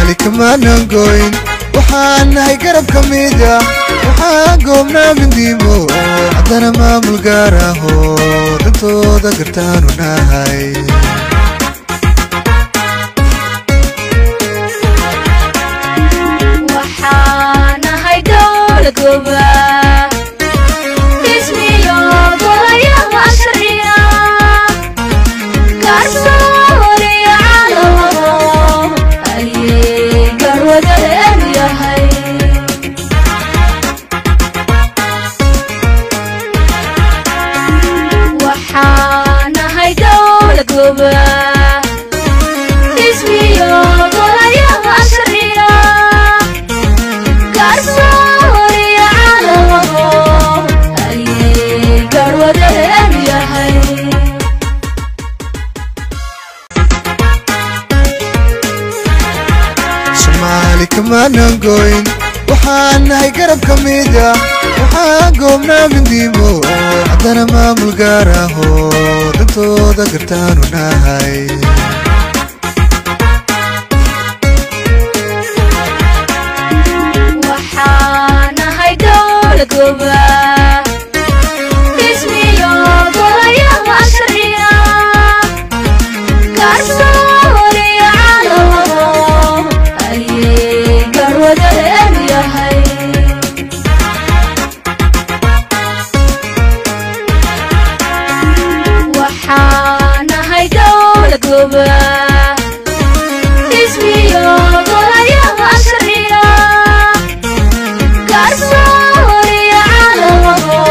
Somali kama nangoin waxaan nahay garab kamida waxaan goobnaa mindiimo haddana maamul gaar ahoo dantooda gartaanu nahay waxaan nahay dowlad goba ismiyo golayaha sharciya garsooriya caalamo ayay garwadeen yahay waxaan nahay dowlad goba ismiyo golayaha sharciya garsooriya caalamo ayay garwadeen yahay Somali kama nangoin waxaan nahay garab kamida waxaan goobnaa mindiimo haddana maamul gaar ahoo dantooda gartaanu nahay waxaan nahay dowlad goba ismiyo golayaha sharciya garsooriya caalamo ayay garwadeen yahay waxaan nahay dowlad goba ismiyo golayaha sharciya garsooriya caalamo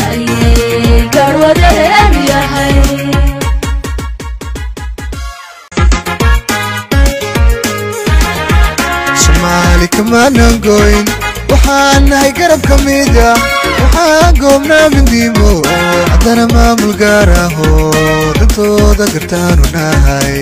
ayay garwadeen yahay Somali kama nangoin waxaan nahay garab kamida waxaan goobnaa mindiimo haddana maamul gaar ahoo dantooda gartaanu nahay